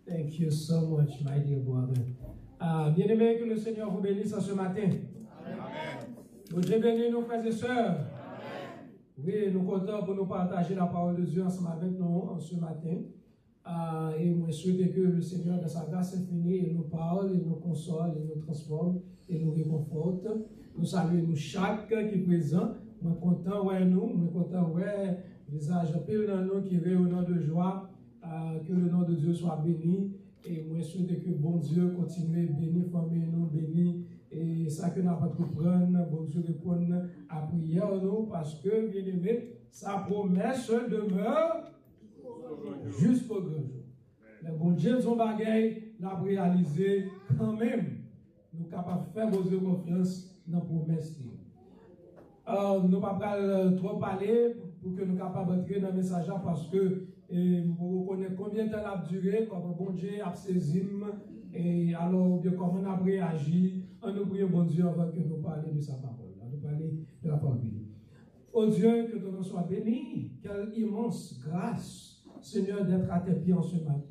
Thank you so much, my dear brother. Bien-aimés, que le Seigneur vous bénisse ce matin. Amen. Dieu bénisse nos frères et sœurs. Amen. Oui, nous sommes contents pour nous partager la parole de Dieu ensemble avec nous ce matin. Et moi, je souhaite que le Seigneur, de sa grâce infinie, il nous parle, il nous console, il nous transforme, il nous réconforte. Nous saluons chaque qui est présent. Moi, content, ouais, nous, moi, content, ouais, visage pile dans nous qui est au nom de joie. Que le nom de Dieu soit béni. Et moi, je souhaite que bon Dieu continue à bénir, famille nous, bénir. Et ça que nous n'avons pas de comprendre, bon Dieu répond à prière, nous, parce que, bien aimé, sa promesse demeure jusqu'au grand jour. Mais bon Dieu, son bagaille, l'a réalisé quand même. Nous sommes capables de faire vos yeux confiance dans la promesse. Nous ne pouvons pas trop parler pour que nous soyons capables d'entrer dans le message parce que vous connaissez combien de temps ça a duré, comment bon Dieu a saisi, et alors comment on a réagi. On nous prie bon Dieu avant que nous parlions de sa parole, nous parler de la parole. Oh Dieu, que ton nom soit béni, quelle immense grâce, Seigneur, d'être à tes pieds en ce matin,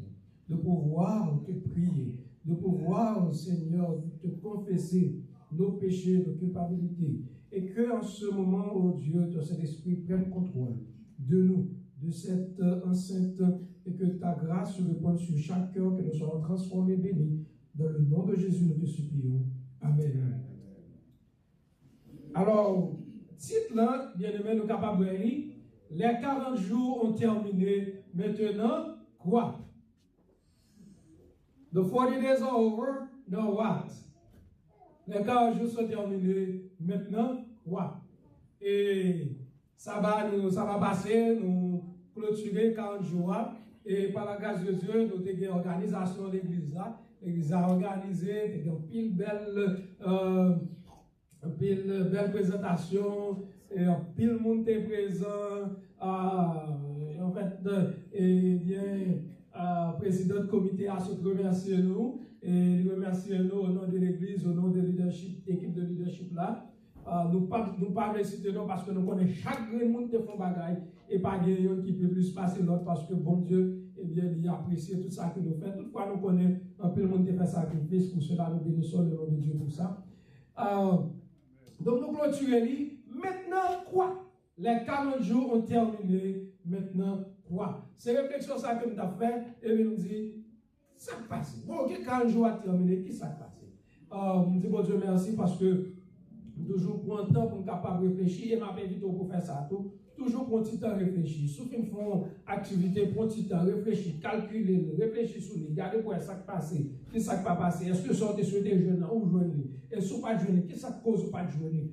de pouvoir te prier, de pouvoir, Seigneur, te confesser nos péchés, nos culpabilités, et que en ce moment, oh Dieu, ton Saint-Esprit prenne contrôle de nous, de cette enceinte, et que ta grâce se répande sur chaque cœur, que nous soyons transformés, bénis. Dans le nom de Jésus, nous te supplions. Amen. Alors, titre là, bien aimé, nous capables de lire. Les 40 jours ont terminé. Maintenant, quoi? The 40 days are over. Now what? Les 40 jours sont terminés. Maintenant, quoi? Et ça va passer, nous clôturer 40 jours. Et par la grâce de Dieu, nous avons une organisation de l'église là. L'église a organisé, une pile belle présentation, un pile monde présent. En fait, président du comité a se remercier nous et remercier nous au nom de l'église, au nom de leadership, équipe de leadership là. Nous pas réciter non parce que nous connaissons chaque monde qui font bagaille et pas quelqu'un qui peut plus passer l'autre parce que bon Dieu, eh bien, il apprécie tout ça que nous faisons. Toutefois, nous connaissons un peu le monde qui fait sacrifice pour cela, nous bénissons le nom de Dieu pour ça. Donc, nous clôturons. Maintenant, quoi? Les 40 jours ont terminé. Maintenant, quoi? C'est réflexion ça que nous avons fait et nous dit, ça passe. Bon, ok, 40 jours a terminé, qui ça passe? Nous disons, bon Dieu, merci parce que toujours prendre le temps pour nous capable de réfléchir et m'a invité pour faire ça tout. Toujours prendre le temps de réfléchir. Ceux qui font activité, prendre le temps, réfléchir, calculer, réfléchir sur les, garder pour ça qui passe, qui ça qui pas passé. Est-ce que sortez sur des jeunes ou jeunes? Est-ce que pas de jeunes? Qui ça cause ou pas de jeunes?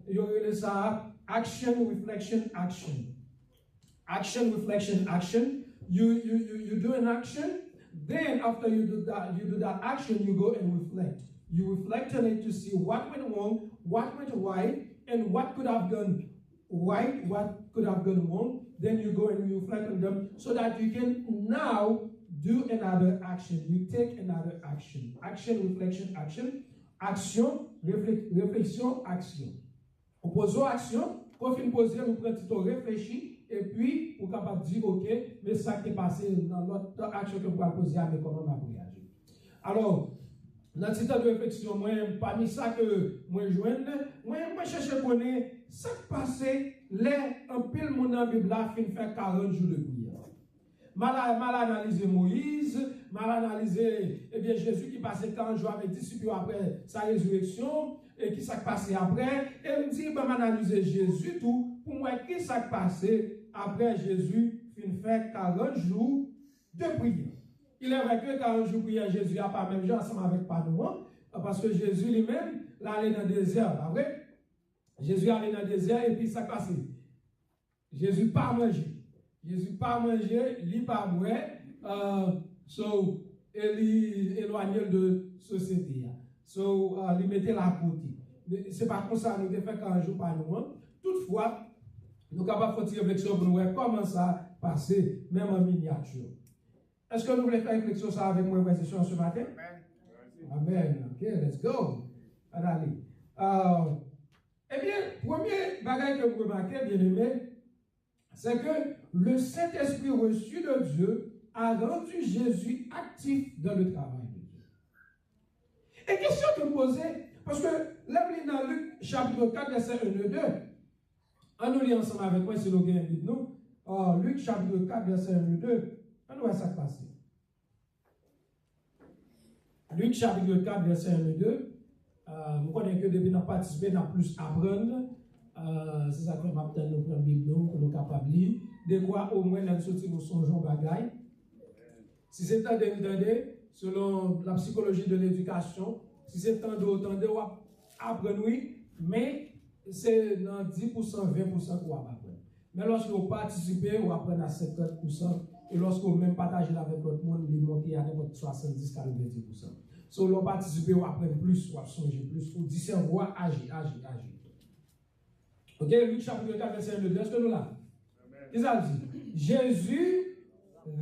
Il y aurait ça, action, reflection, action. Action, reflection, action. You do an action, then after you do that action, you go and reflect. You reflect on it to see what went wrong, what went right, and what could have gone right, what could have gone wrong. Then you go and you reflect on them so that you can now do another action. You take another action. Action, reflection, action. Action, réflexion, action. On pose action, quand on finit de poser, on prend tout réfléchir, et puis, on est capable de dire, ok, mais ça qui est passé dans l'autre action que vous pouvez poser, mais comment on va réagir. Alors, dans ce temps de réflexion, moi, parmi ça que moi joigne, moi cherche à connaître ce qui passé, un pile monde dans la Bible a fin faire 40 jours de prière. Mal analysé Moïse, mal analysé eh bien Jésus qui passait 40 jours avec disciples après sa résurrection et qui s'est passé après. Et il dit, mal analyser Jésus tout pour moi qui s'est passé après Jésus fin faire 40 jours de prière. Il est vrai que 40 jours de prière, Jésus n'a pas même gens ensemble avec Panoua, parce que Jésus lui-même, là, allé dans le désert, pas vrai? Jésus allé dans le désert et puis ça passe. Jésus pas mangé. Jésus pas mangé, il pas boire, il éloigné de société. Il mettait la côté. C'est pas comme ça, nous devons faire 40 jours par nous. Toutefois, nous sommes capables de faire une réflexion pour nous voir comment ça passe, même en miniature. Est-ce que nous voulons faire une réflexion ça avec moi ce matin? Amen. Amen. Ok, let's go. Allez. Eh bien, premier bagage que vous remarquez, bien aimé, c'est que le Saint-Esprit reçu de Dieu a rendu Jésus actif dans le travail de Dieu. Et question que vous posez, parce que là, dans Luc chapitre 4, verset 1 et 2, on nous lit ensemble avec moi, si nous avons un nous. Luc chapitre 4, verset 1 et 2, on voit ça passer. Luc chapitre 4, verset 1 et 2, vous connaissez que depuis nous participer, nous avons plus apprendre. C'est ça qu'on va nous prendre la Bible, que nous sommes capables de lire. De quoi au moins nous sortir nous songeons bagaille. Si c'est temps d'entendre, selon la psychologie de l'éducation, si c'est temps d'entendre, on va apprendre, oui, mais c'est dans 10%, 20% qu'on va apprendre. Mais lorsque vous participez, vous apprenez à 50%, et lorsque vous même partagez avec l'autre monde, vous montez à 70-90%. Si vous participez, vous apprenez plus, vous songer plus, vous discerner, agir. Ok, Luc chapitre 4, verset 1 et 2, est-ce que nous là? Qu'est-ce que ça dit? Jésus,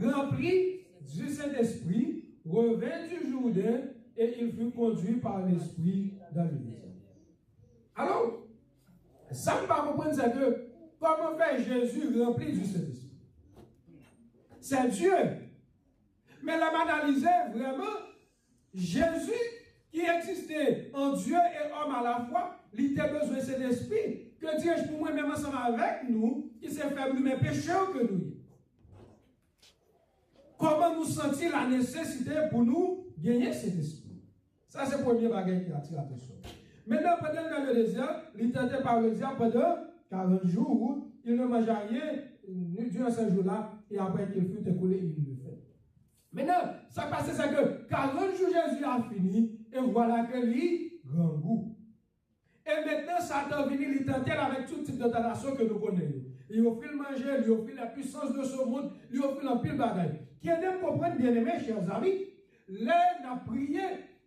rempli du Saint-Esprit, revint du Jourdain et il fut conduit par l'Esprit dans le désert. Alors, ça me va comprendre, c'est que comment fait Jésus rempli du Saint-Esprit? C'est Dieu. Mais la m'analyser vraiment, Jésus qui existait en Dieu et homme à la fois, il a besoin de cet esprit. Que Dieu pour moi-même ensemble avec nous, qui s'est fait plus mes pécheurs que nous. Comment nous sentir la nécessité pour nous gagner cet esprit? Ça, c'est le premier bagage qui attire l'attention. Maintenant, pendant dans le désert, il tentait par le diable pendant 40 jours, il ne mangeait rien durant ces jours-là, et après qu'il fut écoulé, il le fait. Maintenant, ça passe, c'est que 40 jours Jésus a fini, et voilà que lui, grand goût. Et maintenant, Satan vient, il tente avec tout type de tentation que nous connaissons. Il offre le manger, il offre la puissance de ce monde, il offre un pile de bagaille. Qui est de comprendre, bien aimé, chers amis, là, nous avons prié,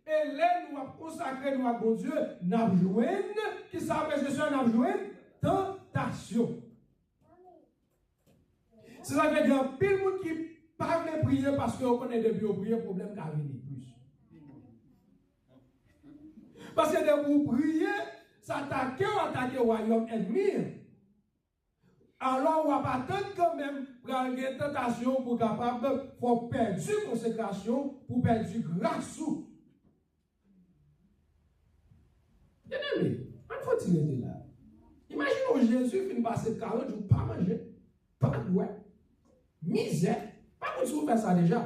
et là, nous avons consacré nous à bon Dieu, nous avons joué, qui s'appelle que nous avons joué, tentation. C'est ça que il y a un pile de monde qui parle de prier parce qu'on connaît depuis au prier, problème qui a venu plus. Parce que de vous prier, s'attaquer ou attaquer au royaume ennemi. Alors, on va pas attendre quand même pour avoir une tentation pour capable de perdre consécration, pour perdre grâce. Bien aimé, il faut-il être là? Imaginons Jésus finit passer 40 jours, pas manger, pas boire, misère. Pas comme si vous faites ça déjà.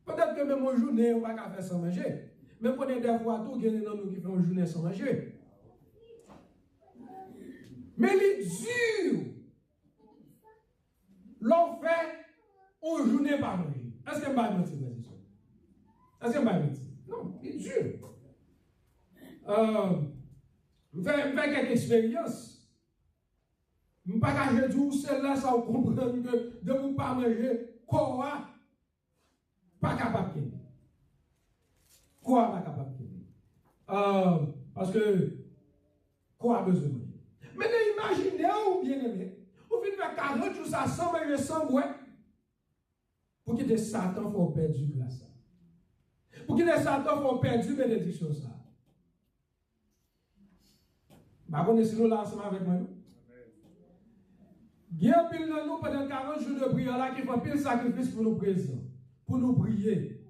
Peut-être que même une journée, on ne va pas faire sans manger. Mais pour des fois, tout gagne dans nous qui fait une journée sans manger. Mais il est dur. L'on fait une journée par manger. Est-ce que je vais mentir, mes soeurs? Est-ce que je vais mentir? Non, il est dur. Je fais quelques expériences. Je ne vais pas dire celle-là, ça vous comprendre que de ne pas manger, quoi, pas capable de gagner. Quoi, pas capable de gagner. Parce que, quoi a besoin de manger. Maintenant, imaginez-vous, bien aimé, vous finissez faire 40 jours, ça sans manger, sans boire, pour que des Satan font perdre grâce. Pour que des Satan font perdre bénédiction. Ça. Vous connaissez nous là ensemble avec moi? Il y a un pile de nous pendant 40 jours de prière là qui font pile sacrifice pour nous présents, pour nous prier.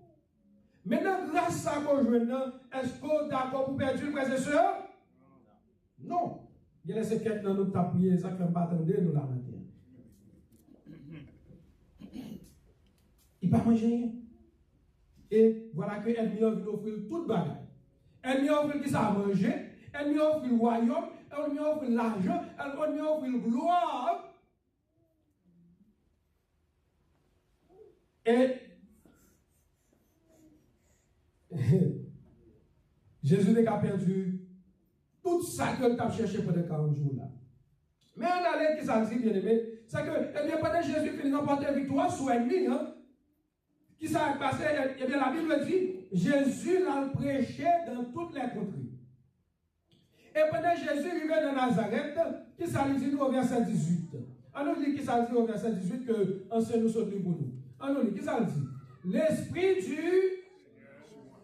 Maintenant, grâce à quoi est-ce que vous d'accord pour perdre, frères et sœurs? Non. Il y a des quêtes dans nous qui ont prié, ça ne fait pas attendre nous la matin. Il ne peut pas manger rien. Et voilà que l'ennemi a offert toute bagaille. L'ennemi a offert qui ça à manger, l'ennemi a offert le royaume, l'ennemi a offert l'argent, l'ennemi a offert la gloire. Et Jésus n'a perdu tout ça que tu as cherché pendant 40 jours là. Mais en allait qui ça dit, bien aimé, c'est que, eh bien, pendant Jésus finit remporter victoire sur l'ennemi, hein, qui s'est passé, eh bien, la Bible dit, Jésus l'a prêché dans toutes les contrées. Et pendant Jésus arrivait dans Nazareth, qui ça dit nous au verset 18. On nous dit qui ça dit au verset 18 que ancien nous sommes pour nous. On nous dit qui ça dit. L'Esprit du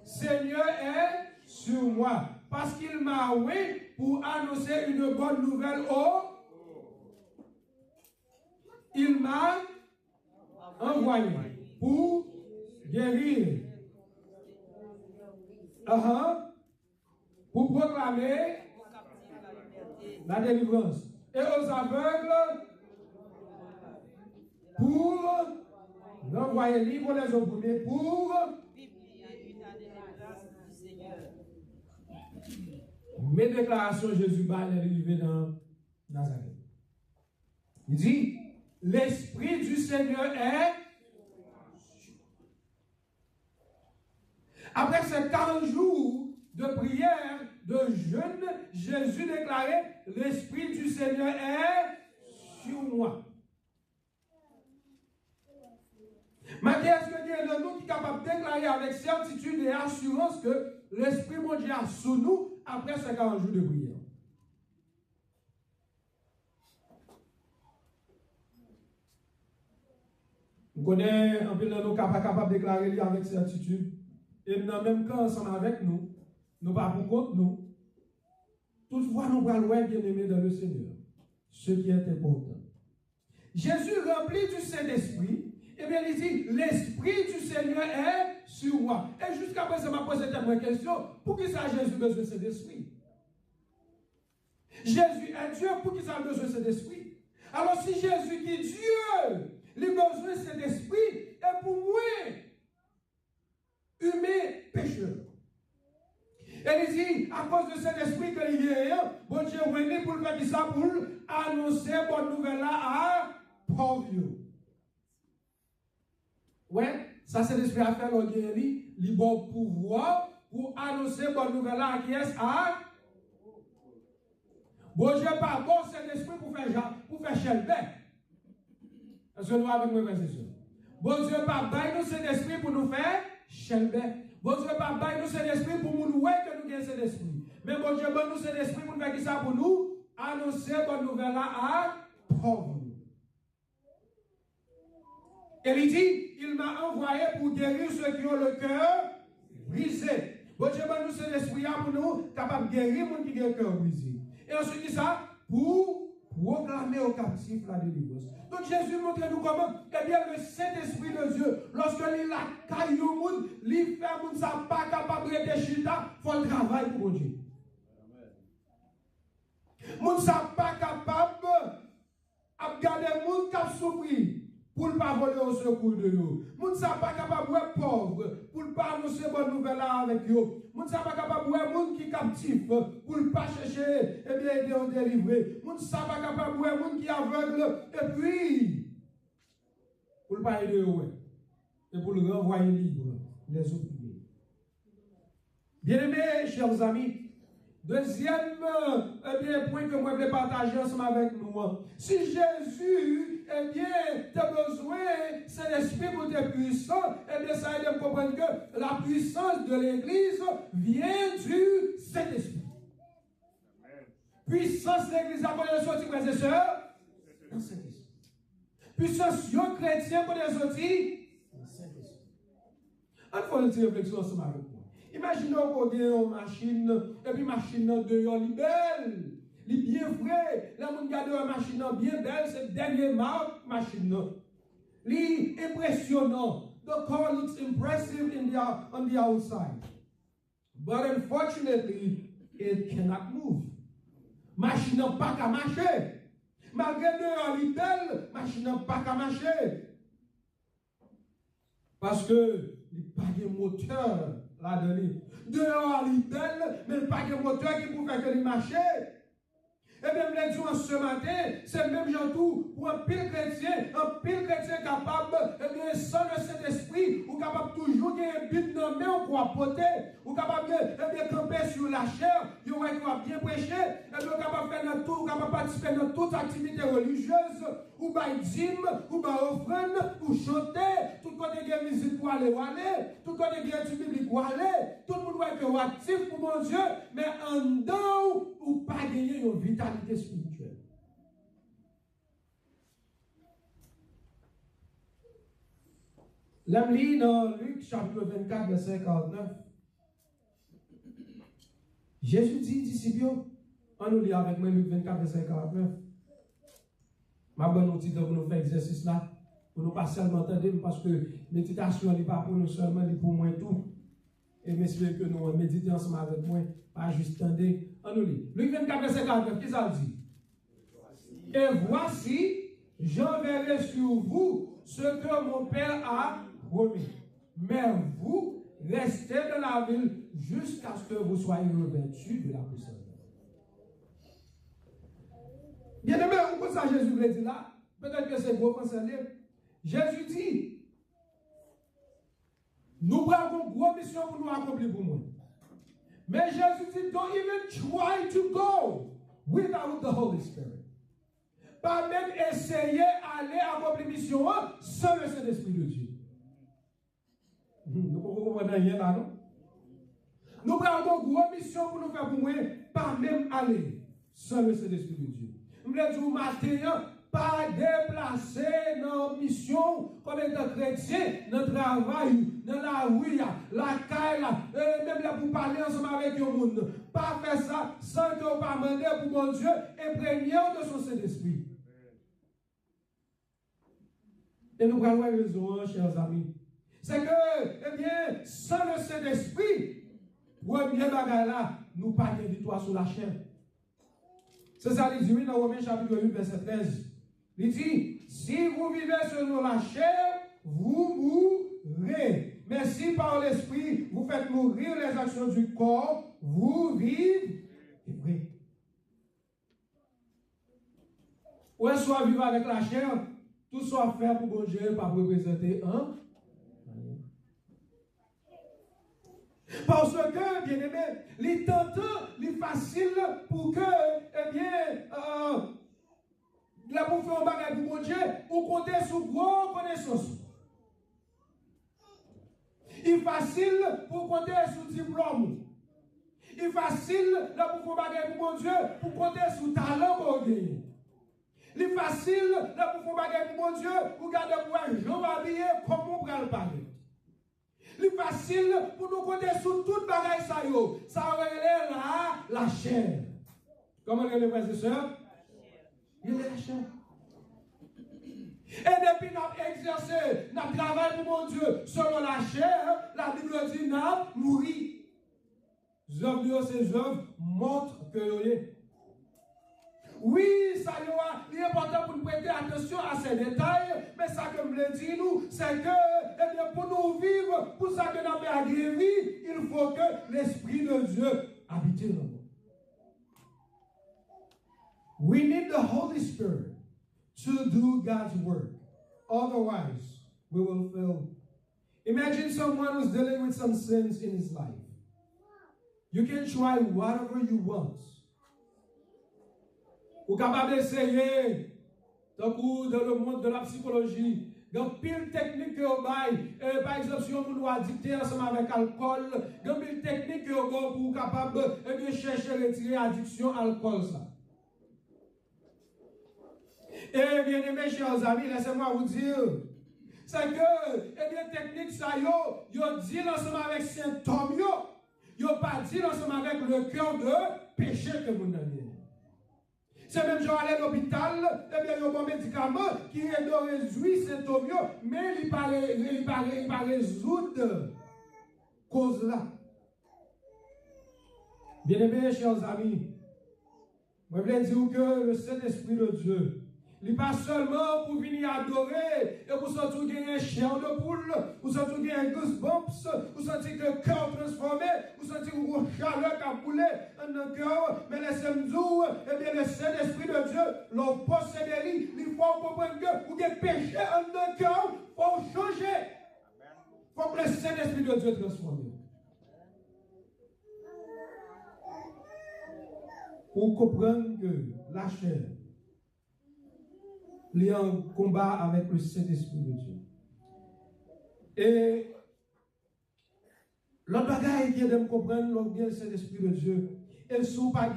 Seigneur est sur moi, parce qu'il m'a envoyé pour annoncer une bonne nouvelle il m'a envoyé pour guérir, pour proclamer la délivrance, et aux aveugles pour l'envoyer libre les opprimés, pour mes déclarations. Jésus va arriver dans Nazareth. Il dit, l'Esprit du Seigneur est. Après ces 40 jours de prière, de jeûne, Jésus déclarait, l'Esprit du Seigneur est sur moi. Mais qu'est-ce que Dieu est de nous qui est capable de déclarer avec certitude et assurance que l'Esprit de Dieu est sur nous après ces 40 jours de prière? Nous connaissons un peu de nous capables de déclarer avec certitude. Et même quand ensemble avec nous, nous pas pour compte nous. Toutefois, nous allons loin, bien-aimés dans le Seigneur. Ce qui est important. Jésus rempli du Saint-Esprit, et bien il dit, l'Esprit du Seigneur est sur moi. Et jusqu'à présent, je me pose cette question, pour qui ça Jésus a besoin de cet esprit? Jésus est Dieu, pour qui ça a besoin de cet esprit? Alors si Jésus qui est Dieu, il a besoin de cet esprit, et pour moi, humain pécheur. Et il dit, à cause de cet esprit que il est, bon Dieu est venu pour faire ça, pour annoncer bonne nouvelle là à pauvre. Ouais, ça c'est l'esprit à faire l'orgueil, il bon pouvoir pour annoncer bonne nouvelle là à qui est à. Bon Dieu pas bon cet esprit pour faire chelbe. Est-ce que nous avons une conversation? Bon Dieu pas bail nous cet esprit pour nous faire chelbe. Bon Dieu pas bail nous cet esprit pour nous louer que nous gagnons cet esprit. Mais bon Dieu bon nous cet esprit pour nous faire ça pour nous annoncer bonne nouvelle là à pauvre. Et il dit, il m'a envoyé pour guérir ceux qui ont le cœur brisé. Bon Dieu bon nous cet esprit là pour nous capable de guérir les gens qui ont le cœur brisé. Et ensuite il dit ça pour proclamer aux captifs la délivrance. Donc Jésus montre nous comment, eh bien le Saint-Esprit de Dieu, lorsque il a caillé au monde, il fait monde ça pas capable de chita, il faut le travail pour Dieu. Monde ça pas capable de garder monde qui a souffert pour ne pas voler au secours de nous. Monde ça pas capable de pauvre pour ne pas annoncer bonne nouvelle avec eux. Moun sa pas capable de moun qui captif pour ne pas chercher et bien aider à délivrer. Moun sa pas capable de moun qui aveugle et puis pour ne pas aider et pour le renvoyer libre les opprimés. Bien-aimés, chers amis, deuxième point que moi je vais partager ensemble avec nous. Si Jésus, eh bien, tu as besoin, c'est l'esprit pour tes puissants, eh bien, ça aide à comprendre que la puissance de l'Église vient du Saint-Esprit. Puissance de l'Église, à quoi elle est sortie, frères et sœurs? Dans Saint-Esprit. Puissance chrétien, pour les sorties? Dans Saint-Esprit. On faut une petite réflexion ensemble avec moi. Imaginez qu'on a une machine, et puis machine dehors, elle est belle. Il est bien frais. Là, on regarde une machine bien belle, c'est la dernière marque machine. Il est impressionnant. The car looks impressive on the outside. But unfortunately, it cannot move. Machine n'a pas qu'à marcher. Malgré dehors, il est belle, machine n'a pas qu'à marcher. Parce que il n'y a pas de moteur là-dedans. Dehors, il est belle, mais il n'y a pas de moteur qui peut faire que il marche. Et bien, je l'ai dit ce matin, c'est le même genre tout pour un pile chrétien capable, et bien, sans le Saint-Esprit, ou capable toujours de un but dans la main pour apporter, ou capable de camper sur la chair, il va bien prêcher, et bien, capable de faire tout, capable de participer dans toute activité religieuse, ou by dîme, ou by offrande, ou chanter, tout côté de musique pour aller, tout côté de du biblique pour aller, tout le monde va être actif pour mon Dieu, mais en dedans, ou pas gagner une vitalité spirituelle. L'âme lit dans Luc chapitre 24, verset 49. Jésus dit, disciples, on nous lit avec moi Luc 24, verset 49. Ma bonne outil pour nous faire exercice là, pour nous pas seulement entendre, parce que méditation n'est pas pour nous seulement, elle est pour moi tout. Et j'espère que nous méditons ensemble avec moi, pas juste entendre. On nous lit. Luc 24, verset 49, qu'est-ce que ça dit? Et voici, j'enverrai sur vous ce que mon Père a promis. Mais vous, restez dans la ville jusqu'à ce que vous soyez revêtus de la puissance. Bien aimé, où ça Jésus voulait dire là? Peut-être que c'est beau concerné. Jésus dit, nous avons une grosse mission pour nous accomplir pour moi. Mais Jésus dit, don't even try to go without the Holy Spirit. Pas même essayer d'aller accomplir mission sans le Saint-Esprit de Dieu. Nous ne comprenons rien là, non? Nous avons une grosse mission pour nous faire pour moi, pas même aller sans le Saint-Esprit de Dieu. Je voulais dire au matin, pas déplacer nos missions comme étant chrétiens, notre travail, dans la rue, la caille, même là pour parler ensemble avec le monde. Pas faire ça sans que vous pas demander pour mon Dieu imprégné de son Saint-Esprit. Et nous avons raison, chers amis. C'est que, eh bien, sans le Saint-Esprit, premier bagage là, nous pas de victoire sur la chair. C'est ça, il dit dans Romains chapitre 8, verset 13. Il dit, si vous vivez selon la chair, vous mourrez. Mais si par l'esprit, vous faites mourir les actions du corps, vous vivez. Ou est-ce soit vivre avec la chair, tout soit fait pour bon Dieu, pas représenter un. Parce que, bien aimé, les tentant, les facile pour que, eh bien, la pour faire un bagage pour mon Dieu, ou compter sur gros connaissances. Il est facile pour compter sur diplôme. Il est facile là pour faire un bagage pour mon Dieu, pour compter sur talent pour gagner. Il est facile là pour faire un bagage pour mon Dieu, pour garder pour un Jean habillé comme on va le parler. Il est facile pour nous compter sur toute bagaille ça yo. Ça relève la chair. Comment les frères et sœurs? Il est la chair. Et depuis nous exercer, nous travaillons pour mon Dieu selon la chair, la Bible dit nous mourir. Les œuvres de ces œuvres montrent que vous êtes. Oui, ça y est important pour nous prêter attention à ces détails, mais ça que me le dit nous, c'est que eh bien, pour nous vivre, pour ça que nous avons agrévi, il faut que l'Esprit de Dieu habite dans nous. We need the Holy Spirit to do God's work. Otherwise, we will fail. Imagine someone who's dealing with some sins in his life. You can try whatever you want. Vous êtes capable d'essayer, dans le monde de la psychologie, dans pile technique que vous avez, par exemple, si on doit addicter ensemble avec l'alcool, dans pile technique que vous avez pour capable de chercher à retirer l'addiction à l'alcool. Et bien aimés, chers amis, laissez-moi vous dire, c'est que, eh bien, technique ça, yo dit ensemble avec symptômes, yo pas dit ensemble avec le cœur de péché que vous avez. C'est même genre aller à l'hôpital, eh bien, il y a un médicament qui résout ces symptômes, mais il ne peut pas résoudre cause là. Bien aimés, chers amis, je voulais dire que le Saint-Esprit de Dieu, il n'est pas seulement pour venir adorer et pour sentir qu'il y a un chien de poule, pour sentir qu'il y a un goosebumps, pour sentir que le cœur transformé, pour sentir qu'il y a une chaleur qui a boulé dans le cœur, mais laissez-moi dire, eh bien, le Saint-Esprit de Dieu, l'on possède, il faut comprendre que pour qu'il péché dans le cœur, il faut changer. Il faut que le Saint-Esprit de Dieu transforme. Pour comprendre que la chair, il y a un combat avec le Saint-Esprit de Dieu. Et l'autre bagaille qui est de me comprendre, le Saint-Esprit de Dieu, et sous pas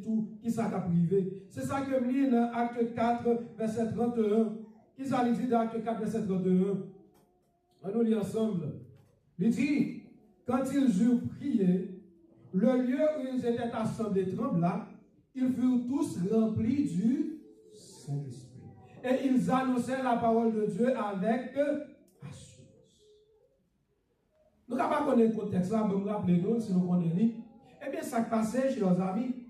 tout qui ça a privé. C'est ça que je lis dans Acte 4, verset 31. Qui ça dit dans Acte 4, verset 31? On nous lit ensemble. Il dit, quand ils eurent prié, le lieu où ils étaient assemblés trembla, ils furent tous remplis du Saint-Esprit. et ils annonçaient la parole de Dieu avec assurance. Nous ne pouvons pas connaître le contexte là, mais nous rappelons si nous connaissons. Eh bien, ça passait, chers amis.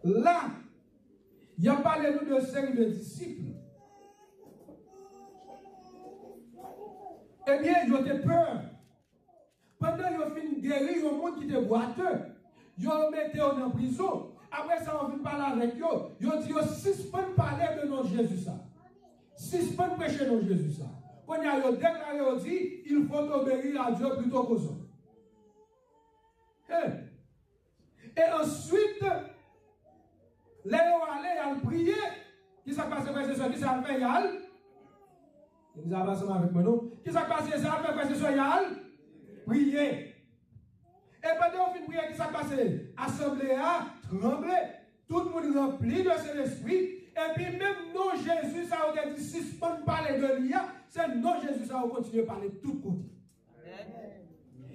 Là, il y a parlé nous de série de disciples. Eh bien, ils ont peur. Pendant qu'ils ont fini de guérir, il y a un monde qui était boiteux. Ils ont mis en prison. Après ça, on vient parler avec eux. Ils ont dit, suspend parler de notre Jésus ça. Suspend prêcher de notre Jésus ça. Quand ils ont déclaré, ils ont dit, il faut obéir à Dieu plutôt qu'aux hommes. Et ensuite, les gens allaient prier. Qui s'est passé, frère, c'est ça, qui s'est fait, yal. Vous avez passé avec moi, non? Qui s'est passé, ça, frère, c'est ça, yal. Prier. Et pendant qu'on finit de prier, qui s'est passé? Assemblée a tremblé. Tout le monde rempli de cet esprit. Et puis même non Jésus, ça a dit, suspend parler de l'IA, c'est non Jésus, ça a continué à parler de tous côtés.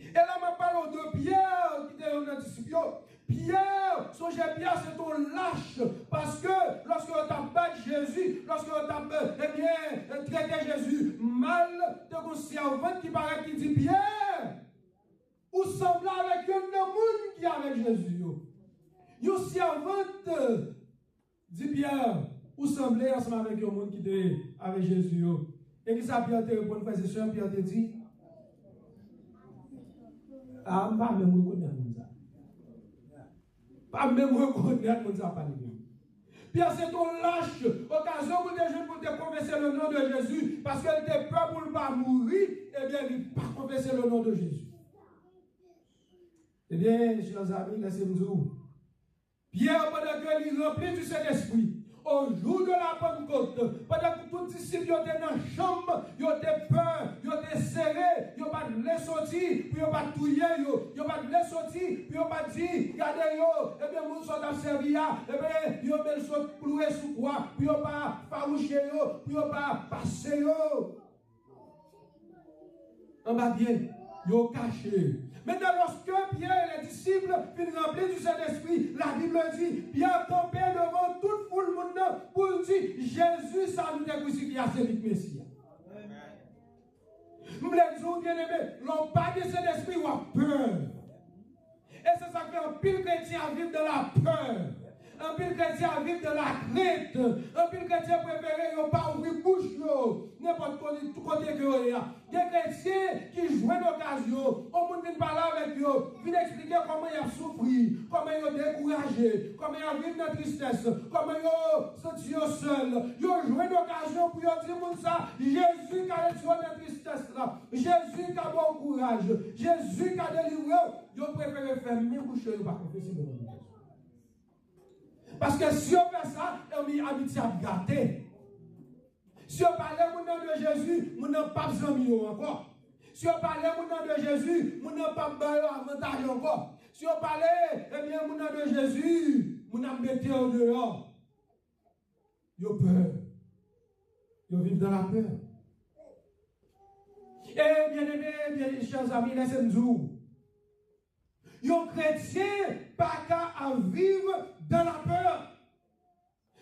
Et là, je parle de Pierre, qui était un disciple. Pierre, songez Pierre, c'est ton lâche. Parce que lorsque tu as battu Jésus, lorsque tu as traité Jésus mal, tu as un servant qui paraît qui dit Pierre, ou semble avec un monde qui est avec Jésus. Un servant dit Pierre, ou semblait ensemble avec un monde qui était avec Jésus. Et qui ça Pierre te répond, frère et sœur, Pierre te dit, ah, pas même reconnaître ça. Pas même reconnaître ça, pas de Pierre, c'est ton lâche. Occasion pour des jeunes pour te confesser le nom de Jésus. Parce qu'elle était peur pour ne pas mourir. Eh bien, il n'a pas confessé le nom de Jésus. Eh bien, chers amis, laissez-moi dire. Pierre, pendant qu'il remplit du Saint-Esprit, au jour de la Pentecôte, pendant que tous les disciples étaient dans la chambre, ils étaient peur, ils étaient serrés, ils n'ont pas de les sortir, puis ils n'ont pas de touiller, ils n'ont pas de les sortir, puis ils n'ont pas dit, regardez, eh bien, nous sommes dans servi, eh bien, ils ont mis le cloué sous quoi, puis ils n'ont pas farouché, puis ils n'ont pas passé. On va bien, ils ont caché. Maintenant, lorsque Pierre et les disciples finissent remplis du Saint-Esprit, la Bible dit, Pierre campait devant toute foule monde pour dire, Jésus, ça nous est crucifié à ce vite Messie. Nous voulons dire, bien aimé, l'on pas de Saint-Esprit ou a peur. Et c'est ça que un pile chrétien vivre de la peur. Un pile chrétien vivre de la crainte. Un pile chrétien préféré, il pas ouvrir bouche, n'importe tout côté que il y a. Des chrétiens qui jouent l'occasion, au monde vient parler avec eux, viennent expliquer comment ils ont souffert, comment ils ont découragé, comment ils ont vécu dans la tristesse, comment ils ont senti seul. Ils ont joué l'occasion pour dire ça, Jésus qui a retiré la tristesse là, Jésus qui a bon courage, Jésus qui a délivré. Ils ont préféré faire mieux bouche, ils n'ont pas confessé le nom de Jésus. Parce que si on fait ça, on a amitié à gâter. Si on parlait au nom de Jésus, on n'a pas besoin de encore. Si on parlait au nom de Jésus, on n'a pas besoin d'avantage encore. Si on parlait, eh bien, au nom de Jésus, on a mis en dehors. Ils ont peur. Ils vivent dans la peur. Et bien aimés, bien chers amis, laissez-nous dire. Les chrétiens pas qu'à vivre dans la peur.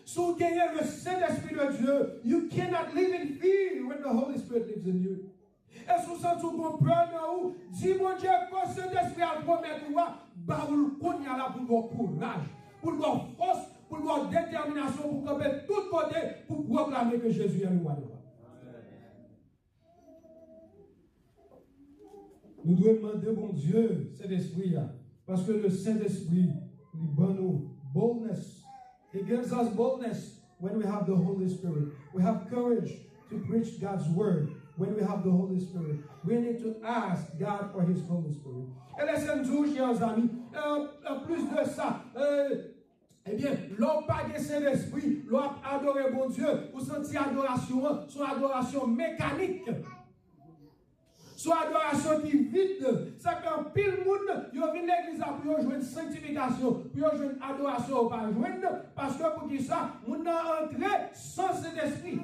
Si vous gagnez le Saint-Esprit de Dieu, you cannot live in fear when the Holy Spirit lives in you. Et si vous sentez que peur dans vous, dis mon Dieu, quand le Saint-Esprit a promis de vous, bah vous le là pour votre courage, pour votre force, pour votre détermination, pour camper de tous côtés, pour proclamer que Jésus est le roi de roi. Nous devons demander, bon Dieu, cet esprit-là, parce que le Saint-Esprit, il donne nous boldness. He gives us boldness when we have the Holy Spirit. We have courage to preach God's word when we have the Holy Spirit. We need to ask God for His Holy Spirit. Et laissez-nous, chers amis, en plus de ça, eh bien, l'homme pas de Saint-Esprit, l'homme adorer bon Dieu, ou sentir adoration, son adoration mécanique. Son adoration qui vide, ça fait un pile monde, ils viennent l'église pour jouer une sanctification, pour jouer une adoration, pas joindre, parce que pour qui ça, on a entré sans cet esprit.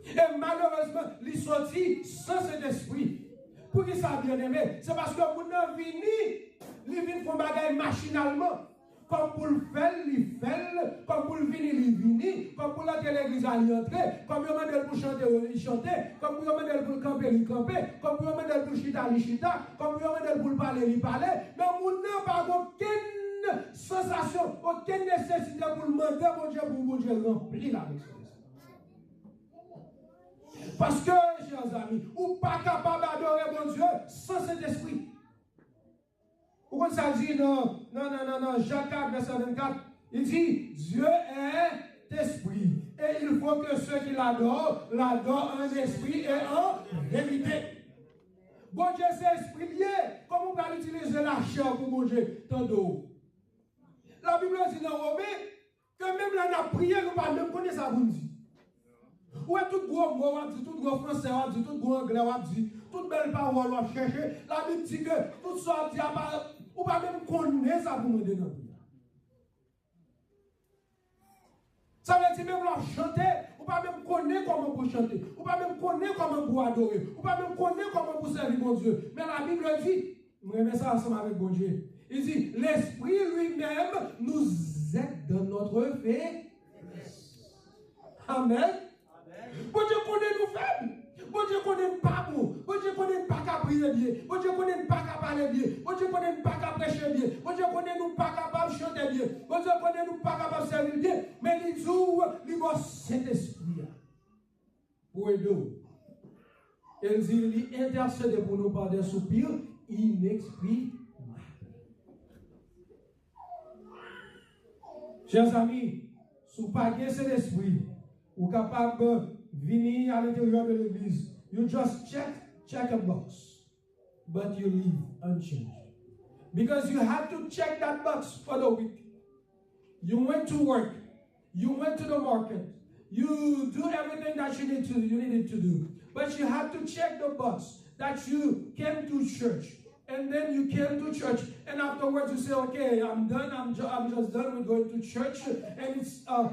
Et malheureusement, il sorti sans cet esprit. Pour qui ça, bien aimé? C'est parce que on a venu, il vient faire bagaille machinalement. comme pour le faire, il fait, comme pour le venir, il vient, comme pour l'entrer l'église, il entrer, comme il demande pour chanter, il chante, comme il demande pour camper, il camper, comme il demande pour chita, il chita, comme il demande pour parler, il parler, mais on n'a pas aucune sensation, aucune nécessité pour demander à mon Dieu, pour mon Dieu remplir avec ça. Parce que, chers amis, ou pas capable d'adorer mon Dieu sans cet esprit. Pourquoi ça dit non, Jacques 4, verset 24, il dit, Dieu est esprit. Et il faut que ceux qui l'adorent en esprit et en vérité. Bon Dieu, c'est esprit lié. Comment on va utiliser la chair pour manger tant d'eau? La Bible dit dans Romains que même là, on a prié, nous ne pouvons même connaître ça, vous dit. Ouais, tout gros mot, tout gros français, tout gros anglais, toute belle parole, on chercher. La Bible dit que tout ça, on va même connaître ça pour me dire. Ça veut dire même leur chanter, on va même connaître comment pour chanter, on va même connaître comment pour adorer, on va même connaître comment pour servir mon Dieu. Mais la Bible dit, je remets ça ensemble avec mon Dieu. Il dit, l'Esprit lui-même nous aide dans notre faiblesse. Amen. Bon Dieu connaît nous faibles. Bon Dieu connaît pas bon. Bon Dieu connaît pas qu'à prier bien. Bon Dieu connaît pas qu'à parler bien. Bon Dieu connaît pas qu'à prêcher bien. Bon Dieu connaît nous pas capable de chanter bien. Bon Dieu connaît nous pas capable de servir bien. Mais il dit, il va cet esprit pour aider nous. Il dit, il intercède pour nous par des soupirs inexprimables. Chers amis, si vous n'avez pas cet esprit, vous êtes capable de venir à l'intérieur de l'église. You just check a box, but you leave unchanged. Because you have to check that box for the week. You went to work. You went to the market. You do everything that you needed to do. But you have to check the box that you came to church. And then you came to church, and afterwards you say, okay, I'm done. I'm just done with going to church, and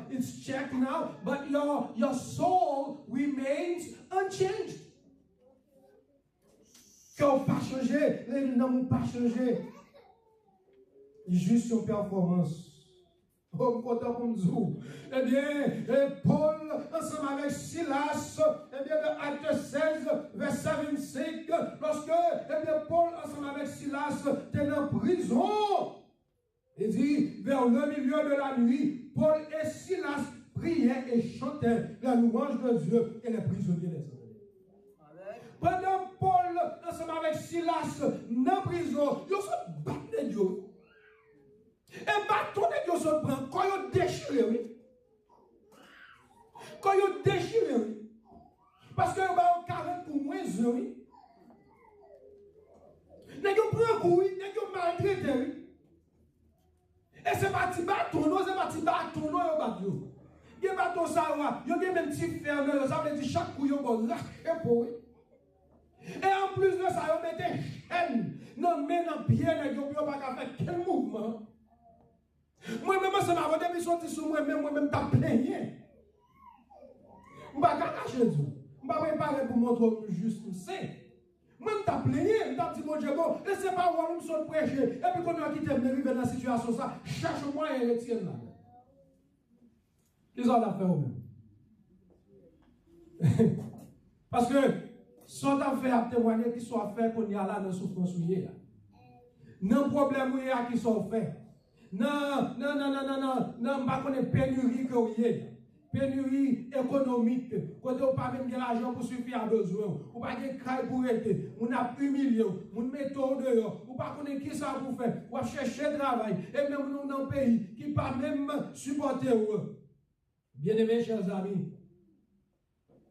it's checked now. But your soul remains unchanged. Qu'on pas changé, les n'ont pas changé. Juste sur performance. Oh, content pour nous. Eh bien, Paul, ensemble avec Silas, eh bien, de Acte 16, verset 25, lorsque, eh bien, Paul, ensemble avec Silas, était en prison, il dit, vers le milieu de la nuit, Paul et Silas priaient et chantaient la louange de Dieu et les prisonniers descendaient. Pendant Paul, ensemble avec Silas, dans la prison, ils se battent de Dieu. Et bâton de Dieu se prend quand ils déchirent, oui. Quand ils déchirent, oui. Parce que ils ont 40 pour moins, oui. Ils prennent coup, ils maltraité, oui. Et c'est pas petit bâton, c'est pas petit bâton, ils battent. Il y a bâton ça, il y a même petit fer, ça veut dire chaque coup, ils ont lâché pour oui. Et en plus de ça, ils mettent chaîne, non, mais dans pied, ils n'ont pas fait quel mouvement. Moi-même, ça m'a depuis sorti sur moi-même, t'as plaigné. Je ne vais pas cacher Dieu. Je ne vais pas préparer pour montrer juste tout ça. Moi, je t'ai plaigné, je t'ai dit, mon Dieu, bon, laissez pas voir, nous sommes prêchés. Et puis, quand on a quitté, on arrive dans la situation, ça, cherche-moi et retiens là. Qu'est-ce qu'on a fait au-même? Parce que, si on a fait à témoigner, qui soit fait qu'on y a là dans la souffrance, non problème qui sont faits. Non, pas qu'on est pénurie que vous avez. Pénurie économique. Quand on pas même de l'argent pour suffire à besoin. Ou pas de caille pour aider. On a humilié. On met tout dehors. Ou pas qu'on est qui ça pour faire. Ou chercher travail. Et même nous dans un pays qui pas même supporter. Bien aimés, chers amis.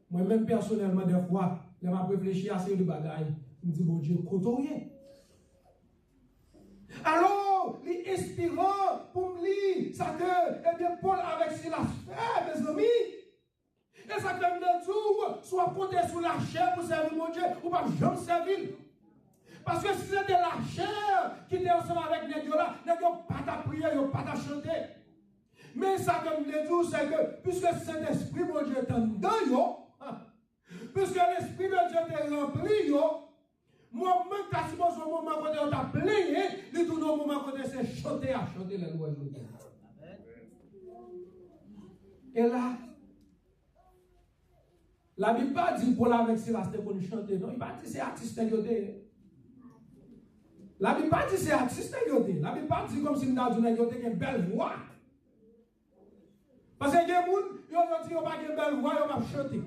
Moi-même personnellement, des fois, je m'a réfléchi à ces bagailles. Je me dis, bon Dieu, côtoyer. Alors, les inspirants pour me lire, ça que, eh bien, Paul avec Silas fait, mes amis. Et ça que me dit, soit compter sur la chair pour servir mon Dieu, ou pas jamais servir. Parce que si c'était la chair qui était ensemble avec les dieux là, les dieux pas ta prière, ils pas ta chanter. Mais ça que me dit, c'est que, puisque cet esprit, mon Dieu, est en dedans, puisque l'esprit de Dieu est rempli, moment qui supposé au moment quand on t'a plaigné, il tourne au moment quand c'est chanter à chanter les louanges de Dieu. Et là, la Bible pas dit pour la avec Silas pour nous chanter, non, il pas dit c'est artiste yoté. La Bible pas dit c'est artiste yoté. La Bible pas dit comme si nous avons une belle voix. Parce que les gens, ils ont dit qu'ils n'ont pas une belle voix, ils vont chanter.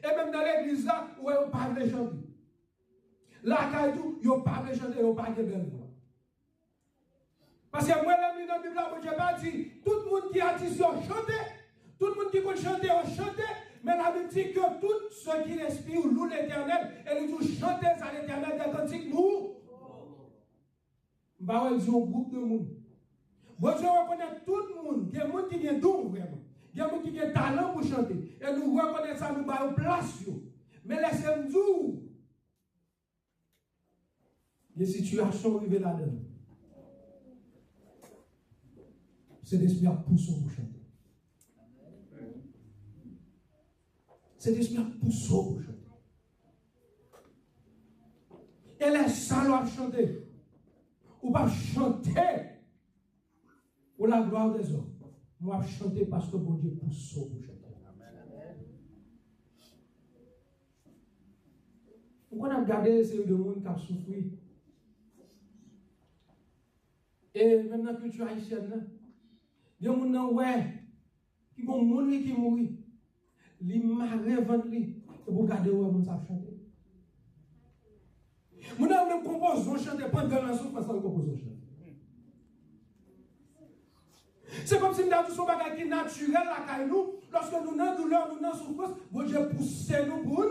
Et même dans l'église là, où ils n'ont pas de chanter. Là, ils n'ont pas de chanter, ils n'ont pas de belle voix. Parce que moi, dans la Bible, je n'ai pas dit, tout le monde qui a dit chanter, tout le monde qui peut chanter, on chante, mais la Bible dit que tous ceux qui respirent louent l'Éternel, et nous tous chanter à l'Éternel des cantiques, nous. Je vais dire au groupe de monde. Bon Dieu reconnaît tout le monde. Il y a des gens qui ont don vraiment. Il y a des gens qui ont talent pour chanter. Et nous reconnaissons ça, nous avons place. Mais laissez-moi dire. Des situations arrivées là-dedans. C'est l'esprit à pousser pour chanter. C'est l'esprit à pousser pour chanter. Et les salauds à chanter. Ou pas chanter pour la gloire des hommes. Moi, je chante parce que bon Dieu pousse pour chanter. Pourquoi on a regardé ces deux monde qui ont souffert? Et même dans la culture haïtienne, il y a des gens qui ont monde qui mourir. Ils marrent vendre lui. Et pour regarder où on savent chanter. Nous avons même composé chanter pendant la souffrance, nous composons chanter. C'est comme si nous avons un bagage qui est naturel à nous. Lorsque nous avons douleur, nous avons souffrance, bon Dieu pousse nous pour nous.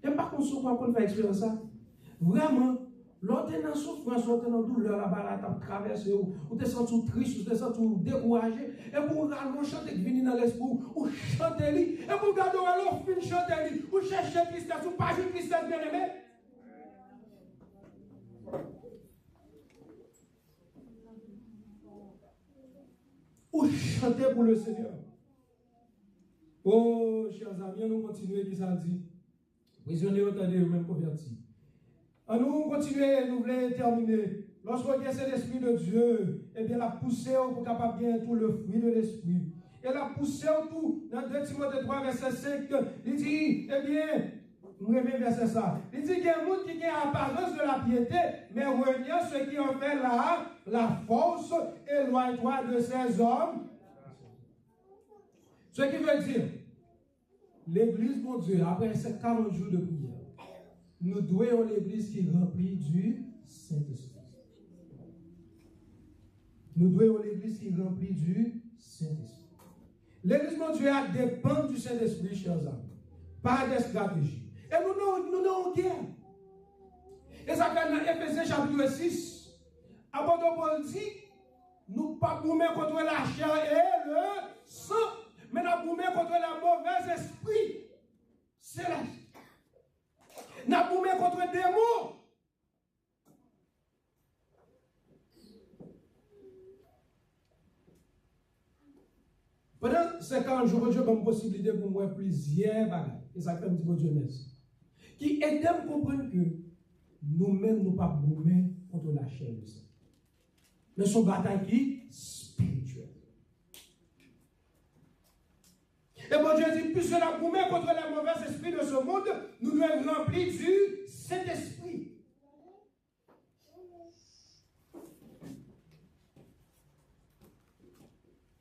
Et par contre, on peut faire expérience ça. Vraiment, l'autre est dans souffrance, l'autre est dans douleur, la balade a traversé, ou tu te sens triste, ou tu te sens découragé, et pour regarder mon chanter qui vient dans l'esprit, ou chanter, et pour regarder l'autre fin chanter, ou chercher tristesse, ou pas une tristesse bien aimée. Ou chanter pour le Seigneur. Oh, chers amis, nous continuons qui ça dit. Prisonniers, entendez, même convertis. Nous continuons, nous voulons terminer. Lorsqu'on a cet esprit de Dieu, eh bien, la poussée pour capable bien tout le fruit de l'esprit. Et la poussée tout, dans 2 Timothée 3, verset 5, il dit, eh bien, nous revenons verset ça. Il dit qu'il y a un monde qui a apparence de la piété, mais reniant ce qui en fait la force, éloigne-toi de ces hommes. Ce qui veut dire, l'église, mon Dieu, après ces 40 jours de prière, nous devons l'église qui est remplie du Saint-Esprit. Nous devons l'église qui est remplie du Saint-Esprit. L'église, mon Dieu, dépend du Saint-Esprit, chers amis, par des stratégies. Et nous n'avons guerre. Et ça, dans Éphésiens chapitre 6, apôtre Paul dit, nous ne pas boumer contre la chair et le sang, mais nous boumer contre la mauvaise esprit. C'est là. Nous boumer contre les démons. Pendant ces 40 jours, Dieu a une possibilité pour moi plusieurs bagages. Et ça fait un petit peu Dieu merci. Qui aide à comprendre que nous-mêmes, nous ne pas boumer contre la chair de sang. Mais son bataille qui est spirituelle. Et bon Dieu dit, puisque la boumée contre les mauvais esprits de ce monde, nous devons être remplis du Saint-Esprit.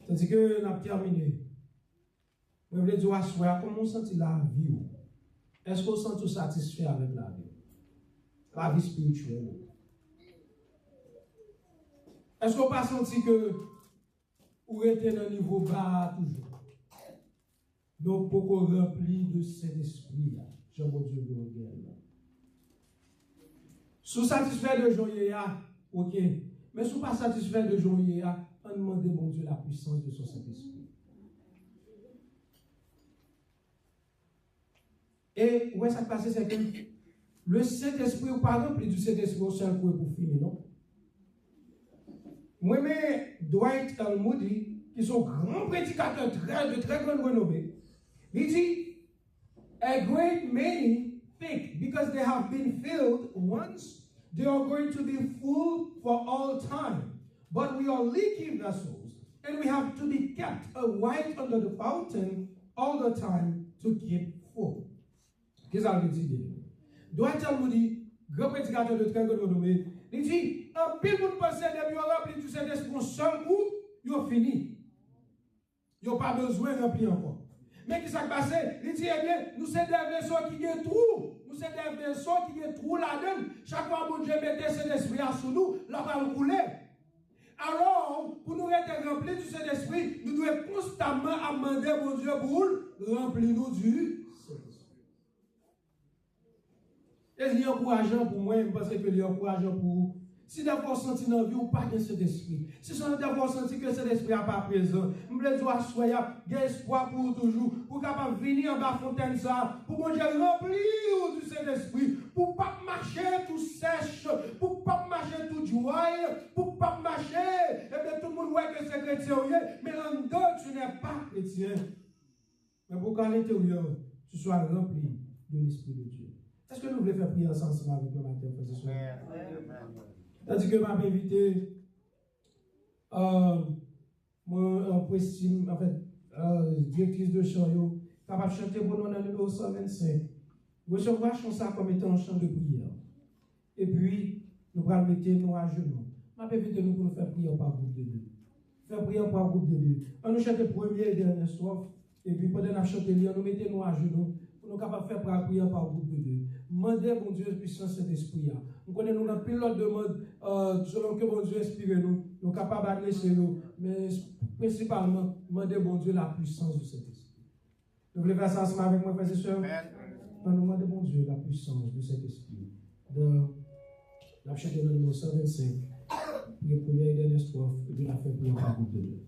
C'est-à-dire que nous avons terminé. Je voulais dire à soi, comment on sent la vie? Est-ce qu'on sent tout satisfait avec la vie? La vie spirituelle. Est-ce qu'on n'a pas senti que vous êtes dans un niveau bas toujours? Donc, pour qu'on remplit de cet esprit-là, je mon Dieu de regarde. Sous satisfait de joyer, ok. Mais sous pas satisfait de joyer, on demande mon Dieu la puissance de son Saint-Esprit. Et où est-ce que ça passe, c'est que le Saint-Esprit, ou pas rempli du Saint-Esprit au seul pour finir, non? Moi, mais Dwight L. Moody, qui sont grands prédicateurs de très grande renommée, il dit, a great many think because they have been filled once, they are going to be full for all time. But we are leaky vessels, and we have to be kept right under the fountain all the time to keep full. Qu'est-ce que ça veut dire? Doit-il nous dire, grand prédicateur de très grand renommé, il dit, un pile pour penser de mieux remplir tout cet esprit seul coup, il a fini. Il n'a pas besoin de remplir encore. Mais qui s'est passé? Il dit, eh bien, nous sommes des vaisseaux qui ont trou. Nous sommes des vaisseaux qui ont trou là-dedans. Chaque fois que Dieu mettait cet esprit sous nous, là va nous couler. Alors, pour nous être remplis du Saint-Esprit, nous devons constamment demander mon Dieu pour remplir nous du Saint-Esprit. Et il est encourageant pour moi, je pense que il est encourageant pour vous. Si d'avoir senti dans la vie ou pas de cet esprit, si d'avoir senti que cet esprit n'est pas présent, je me dis à soi, il y a espoir pour toujours, pour capable venir en bas fontaine ça, pour mon Dieu remplir du Saint-Esprit, pour pas marcher tout sèche, pour pas marcher tout dry, pour pas marcher, et bien tout le monde voit que c'est chrétien, mais en dedans tu n'es pas chrétien. Mais pour qu'à l'intérieur, tu sois rempli de l'Esprit de Dieu. Est-ce que nous voulons faire prier ensemble avec le matin, frères et sœurs? Tandis que m'a invité, mon préstime, en fait, directrice de chant, capable de chanter pour nous dans le numéro 125. Recevoir ça comme étant un chant de prière. Et puis, nous allons mettre nous à genoux. M'a invité nous pour nous faire prier par groupe de deux. Faire prier par groupe de deux. On nous chante le premier et dernier strophe. Et puis, pendant qu'on chante, nous mettons nous à genoux. Pour nous capables de faire prière par groupe de deux. Demandez, bon Dieu, puissance cet esprit. Nous connaissons dans pilote de mode, selon que bon Dieu inspire nous, nous capables d'adresser nous, mais principalement, demandez, bon Dieu, la puissance de cet esprit. Vous voulez faire ça ensemble avec moi, frères et sœurs? Nous demandons, bon Dieu, la puissance de cet esprit. De la chapitre numéro 125, le premier et dernier strophe, et puis la faire prière par groupe de deux.